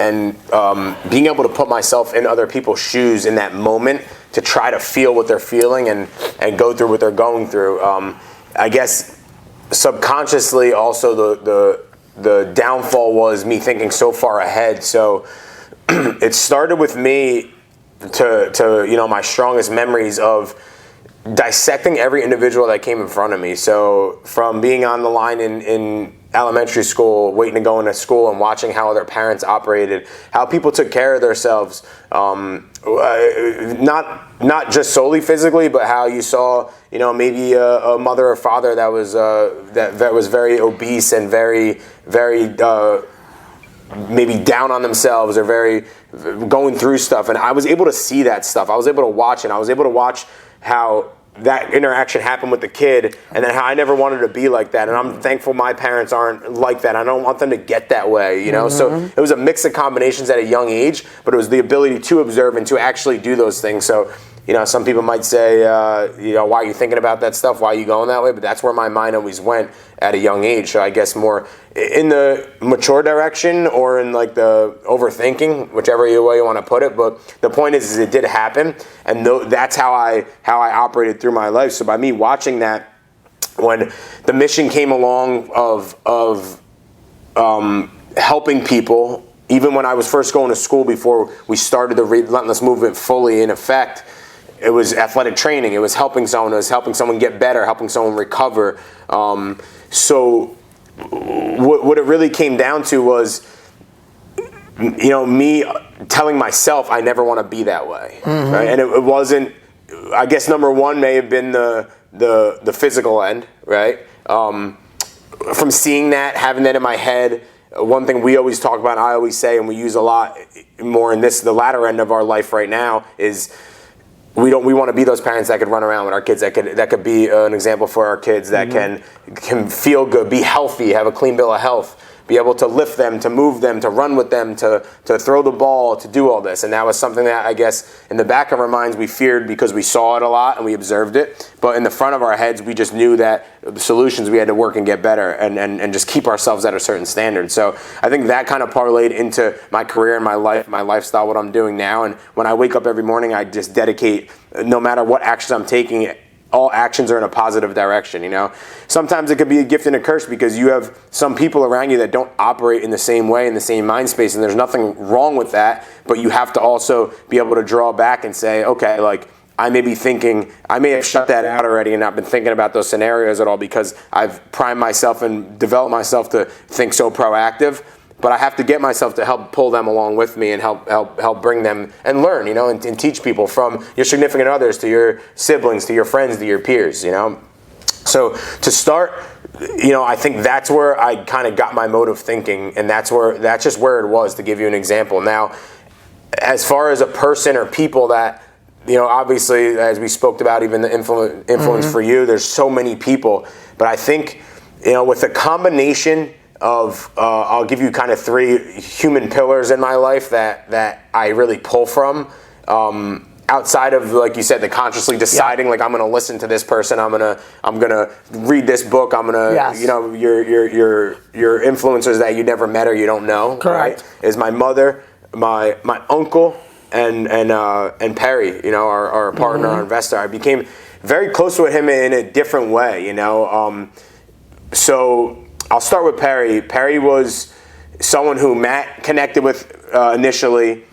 being able to put myself in other people's shoes in that moment to try to feel what they're feeling and go through what they're going through. I guess subconsciously also the downfall was me thinking so far ahead. So it started with me to my strongest memories of dissecting every individual that came in front of me. So from being on the line in elementary school, waiting to go into school and watching how other parents operated, how people took care of themselves, not just solely physically, but how you saw, maybe a mother or father that was that was very obese and very maybe down on themselves, or very going through stuff. And I was able to see that stuff. I was able to watch it. I was able to watch how that interaction happened with the kid, and then how I never wanted to be like that. And I'm thankful my parents aren't like that. I don't want them to get that way, Mm-hmm. So it was a mix of combinations at a young age, but it was the ability to observe and to actually do those things. So, some people might say, why are you thinking about that stuff? Why are you going that way? But that's where my mind always went at a young age. So I guess more in the mature direction, or in like the overthinking, whichever way you want to put it. But the point is it did happen, and that's how I operated through my life. So by me watching that, when the mission came along of helping people, even when I was first going to school before we started the Relentless movement fully in effect, it was athletic training. It was helping someone. It was helping someone get better, helping someone recover. So what it really came down to was, me telling myself I never want to be that way. Mm-hmm. Right? And it wasn't. I guess number one may have been the physical end, right? From seeing that, having that in my head. One thing we always talk about, I always say, and we use a lot more in the latter end of our life right now, is we want to be those parents that could run around with our kids, that could be an example for our kids, that can feel good, be healthy, have a clean bill of health. be able to lift them, to move them, to run with them, to throw the ball, to do all this. And that was something that I guess in the back of our minds we feared because we saw it a lot and we observed it. But in the front of our heads, we just knew that the solutions we had to work and get better and just keep ourselves at a certain standard. So I think that kind of parlayed into my career and my life, my lifestyle, what I'm doing now. And when I wake up every morning, I just dedicate, no matter what actions I'm taking, all actions are in a positive direction, you know. Sometimes it could be a gift and a curse because you have some people around you that don't operate in the same way, in the same mind space, and there's nothing wrong with that, but you have to also be able to draw back and say, okay, like, I may be thinking, I may have shut that out already and not been thinking about those scenarios at all because I've primed myself and developed myself to think so proactive. But I have to get myself to help pull them along with me and help bring them and learn, you know, and teach people from your significant others to your siblings, to your friends, to your peers, you know. So to start, you know, I think that's where I kind of got my mode of thinking, and that's just where it was, to give you an example. Now, as far as a person or people that, you know, obviously, as we spoke about, even the influence for you, there's so many people. But I think, you know, with a combination of, I'll give you kind of 3 human pillars in my life that I really pull from. Outside of, like you said, the consciously deciding, like, I'm going to listen to this person, I'm gonna read this book, I'm gonna, you know, your influencers that you never met or you don't know. Correct. Right? Is my mother, my uncle, and Perry, you know, our partner, our investor. I became very close with him in a different way, you know. So I'll start with Perry. Perry was someone who Matt connected with initially,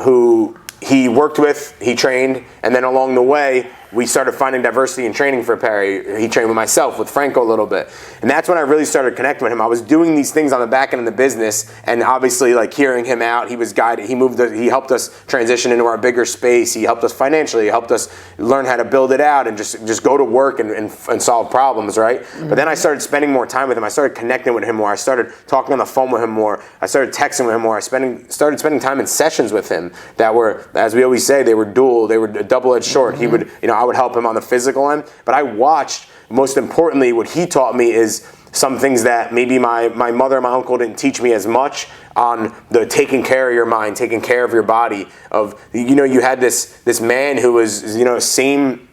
who he worked with, he trained, and then along the way, we started finding diversity in training for Perry. He trained with myself, with Franco a little bit. And that's when I really started connecting with him. I was doing these things on the back end of the business, and obviously, like, hearing him out, he was guided. He helped us transition into our bigger space. He helped us financially. He helped us learn how to build it out and just go to work and solve problems, right? Mm-hmm. But then I started spending more time with him. I started connecting with him more. I started talking on the phone with him more. I started texting with him more. I started spending time in sessions with him that were, as we always say, they were a double-edged sword. Mm-hmm. He would, you know, I would help him on the physical end, but I watched, most importantly, what he taught me is some things that maybe my mother and my uncle didn't teach me as much on the taking care of your mind, taking care of your body. Of, you know, you had this man who was, you know, same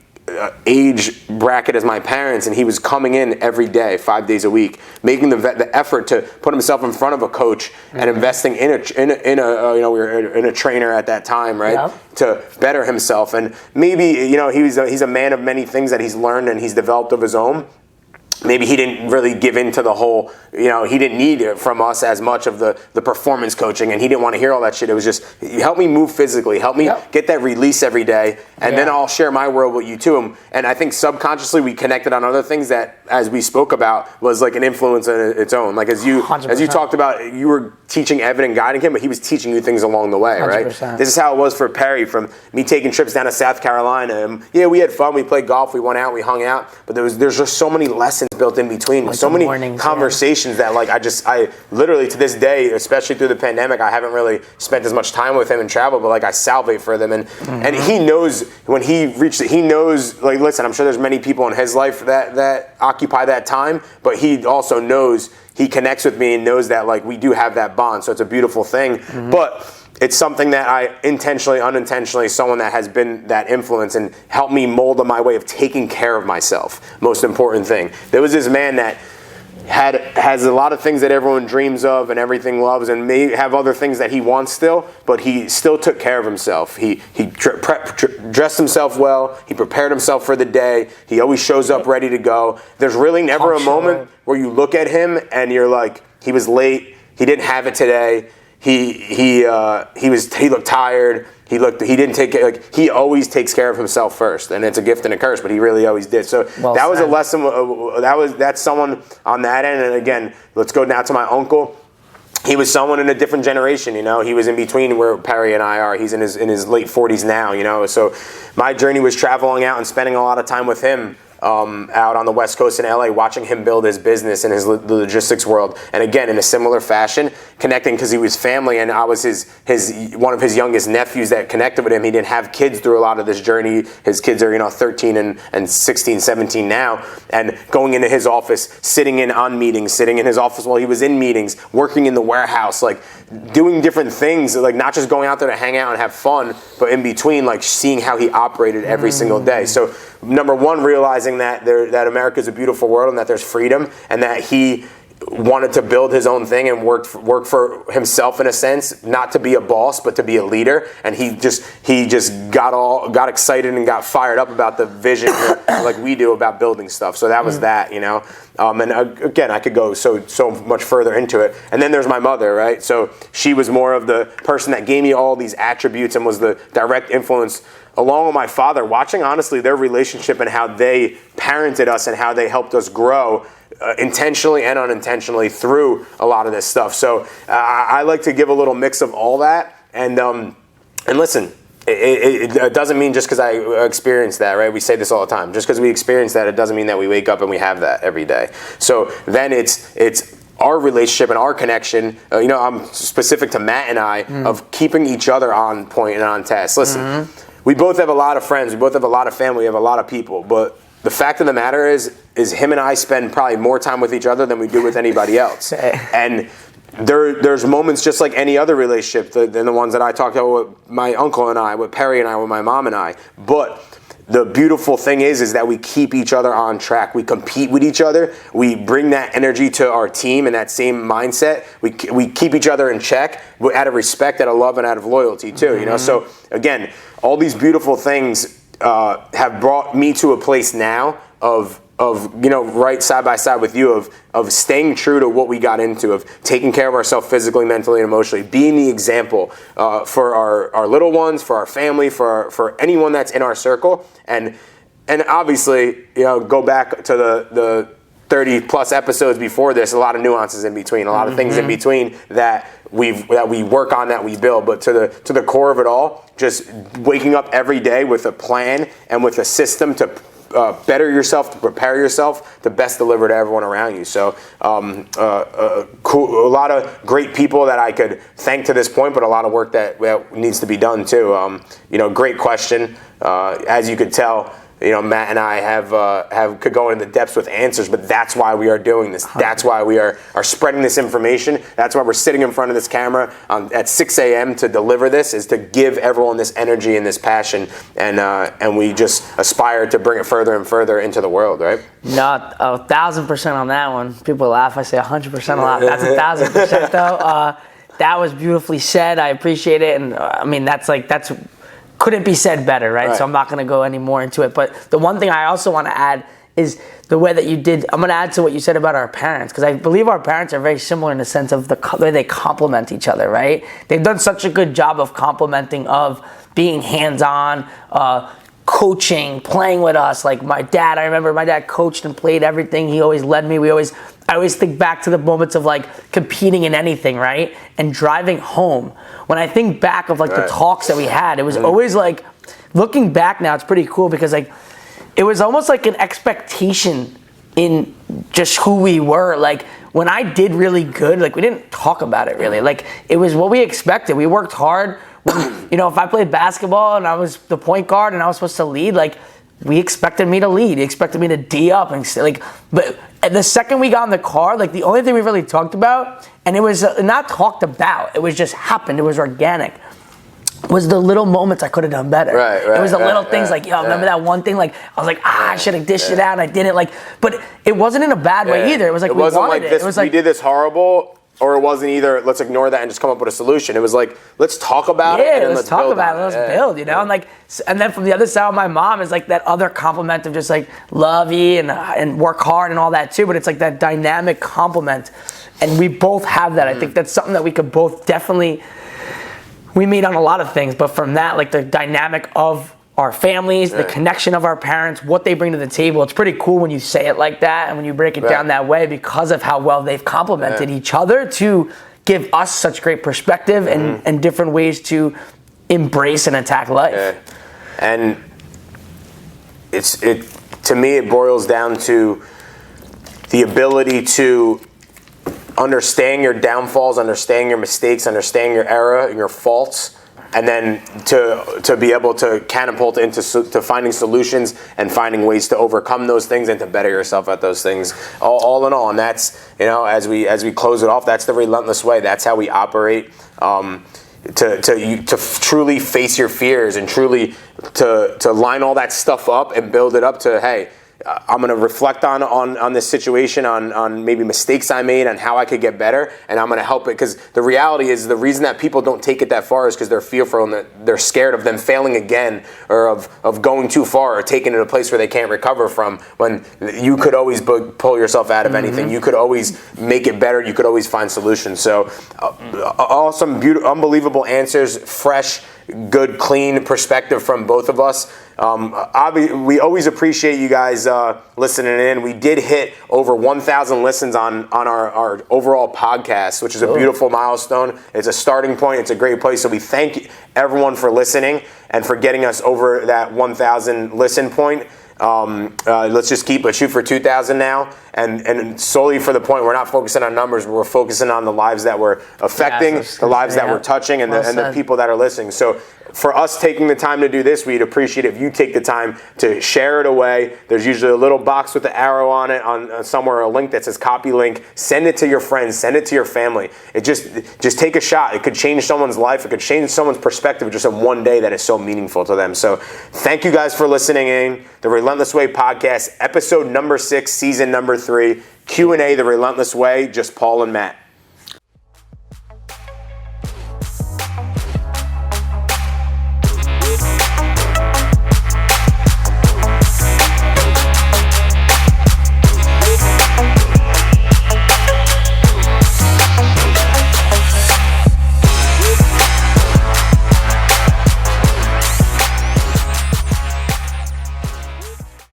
age bracket as my parents, and he was coming in every day, 5 days a week, making the effort to put himself in front of a coach and investing in a you know, we were in a trainer at that time, right? Yeah. To better himself. And maybe, you know, he's a man of many things that he's learned and he's developed of his own. Maybe he didn't really give into the whole, you know, he didn't need it from us as much of the performance coaching, and he didn't want to hear all that shit. It was just, help me move physically, help me get that release every day, and then I'll share my world with you too. And I think subconsciously we connected on other things that, as we spoke about, was like an influence in its own. Like as you talked about, you were teaching Evan and guiding him, but he was teaching you things along the way, 100%. Right? This is how it was for Perry, from me taking trips down to South Carolina. And yeah, we had fun, we played golf, we went out, we hung out, but there's just so many lessons built in between, like so many conversations that, like, I literally to this day, especially through the pandemic, I haven't really spent as much time with him and travel, but like I salivate for them, and he knows when he reached it, he knows, like, listen, I'm sure there's many people in his life that occupy that time, but he also knows, he connects with me and knows that, like, we do have that bond, so it's a beautiful thing. But it's something that I intentionally, unintentionally, someone that has been that influence and helped me mold on my way of taking care of myself. Most important thing. There was this man that has a lot of things that everyone dreams of and everything loves, and may have other things that he wants still, but he still took care of himself. He dressed himself well. He prepared himself for the day. He always shows up ready to go. There's really never a moment where you look at him and you're like, he was late. He didn't have it today. He looked tired. He didn't take care. Like, he always takes care of himself first, and it's a gift and a curse, but he really always did. So that was a lesson. That's someone on that end. And again, let's go now to my uncle. He was someone in a different generation, you know. He was in between where Perry and I are. He's in his late 40s now, you know. So my journey was traveling out and spending a lot of time with him. out on the West Coast in LA, watching him build his business in the logistics world. And again, in a similar fashion, connecting because he was family, and I was his one of his youngest nephews that connected with him. He didn't have kids through a lot of this journey. His kids are 13 and 16, 17 now. And going into his office, sitting in on meetings, sitting in his office while he was in meetings, working in the warehouse, like doing different things, like not just going out there to hang out and have fun, but in between, like seeing how he operated every single day. So number one, realizing that America is a beautiful world and that there's freedom, and that he wanted to build his own thing and work for himself in a sense, not to be a boss but to be a leader. And he just got excited and got fired up about the vision like we do about building stuff. So that was that, and again, I could go so much further into it. And then there's my mother, right? So she was more of the person that gave me all these attributes and was the direct influence, along with my father, watching honestly their relationship and how they parented us and how they helped us grow intentionally and unintentionally through a lot of this stuff. So I like to give a little mix of all that. And listen, it doesn't mean just because I experienced that, right? We say this all the time. Just because we experience that, it doesn't mean that we wake up and we have that every day. So then it's our relationship and our connection, I'm specific to Matt and I, of keeping each other on point and on task. Listen, we both have a lot of friends, we both have a lot of family, we have a lot of people, but the fact of the matter is him and I spend probably more time with each other than we do with anybody else. And there's moments just like any other relationship, than the ones that I talked about with my uncle and I, with Perry and I, with my mom and I. But the beautiful thing is that we keep each other on track. We compete with each other. We bring that energy to our team and that same mindset. We keep each other in check out of respect, out of love, and out of loyalty too. So again, all these beautiful things have brought me to a place now of right side by side with you of staying true to what we got into, of taking care of ourselves physically, mentally, and emotionally, being the example for our little ones, for our family, for anyone that's in our circle, and obviously go back to the 30 plus episodes before this, a lot of nuances in between, a lot of things in between that we work on, that we build. But to the core of it all, just waking up every day with a plan and with a system to better yourself, to prepare yourself to best deliver to everyone around you. So cool, a lot of great people that I could thank to this point, but a lot of work that needs to be done too. Great question. As you could tell, Matt and I could go into the depths with answers, but that's why we are doing this. That's why we are spreading this information. That's why we're sitting in front of this camera at 6 a.m. to deliver this, is to give everyone this energy and this passion, and we just aspire to bring it further and further into the world, right? No, 1,000% on that one. People laugh. I say 100% a lot. That's 1,000% though. That was beautifully said. I appreciate it, and that's couldn't be said better, right? So I'm not going to go any more into it. But the one thing I also want to add is the way that you did. I'm going to add to what you said about our parents, because I believe our parents are very similar in the sense of the way they complement each other, right? They've done such a good job of complementing, of being hands-on, coaching, playing with us. Like my dad, I remember my dad coached and played everything. He always led me. I always think back to the moments of like competing in anything, right? And driving home. When I think back of like the talks that we had, it was always like, looking back now, it's pretty cool because like, it was almost like an expectation in just who we were. Like when I did really good, like we didn't talk about it really. Like it was what we expected. We worked hard. When, if I played basketball and I was the point guard and I was supposed to lead, like we expected me to lead. He expected me to D up and but the second we got in the car, like the only thing we really talked about, and it was not talked about, it was just happened. It was organic. Was the little moments I could have done better. Right. It was the little things like, remember that one thing? Like I was like, I should have dished it out, and I didn't. Like, but it wasn't in a bad way either. It was like we wanted it. It was like we did this horrible. Or it wasn't either, let's ignore that and just come up with a solution. It was like, let's talk about it. And let's talk about it. Let's build, and then from the other side of my mom is like that other compliment of just like lovey and work hard and all that too. But it's like that dynamic compliment. And we both have that. I think that's something that we could both definitely, we meet on a lot of things. But from that, like the dynamic of our families, the connection of our parents, what they bring to the table. It's pretty cool when you say it like that and when you break it down that way, because of how well they've complemented each other to give us such great perspective and different ways to embrace and attack life. And to me, it boils down to the ability to understand your downfalls, understand your mistakes, understand your error, your faults, and then to be able to catapult into to finding solutions and finding ways to overcome those things and to better yourself at those things. All in all, and that's, as we close it off, that's the relentless way. That's how we operate. To truly face your fears and truly to line all that stuff up and build it up to, hey, I'm going to reflect on this situation, on maybe mistakes I made, on how I could get better, and I'm going to help it. Because the reality is, the reason that people don't take it that far is because they're fearful and they're scared of them failing again, or of going too far, or taking it to a place where they can't recover from, when you could always pull yourself out of anything. You could always make it better. You could always find solutions. So awesome, beautiful, unbelievable answers, fresh, good, clean perspective from both of us. We always appreciate you guys listening in. We did hit over 1,000 listens on our overall podcast, which is a beautiful milestone. It's a starting point. It's a great place. So we thank everyone for listening and for getting us over that 1,000 listen point. Let's just shoot for 2,000 now, and solely for the point, we're not focusing on numbers, but we're focusing on the lives that we're affecting, the lives that we're touching, and the people that are listening. So for us taking the time to do this, we'd appreciate if you take the time to share it away. There's usually a little box with the arrow on it, on somewhere, a link that says copy link. Send it to your friends, send it to your family. It just take a shot. It could change someone's life. It could change someone's perspective just in one day that is so meaningful to them. So thank you guys for listening in. The Relentless Way podcast, episode number 6, season number 3, Q&A, The Relentless Way, just Paul and Matt.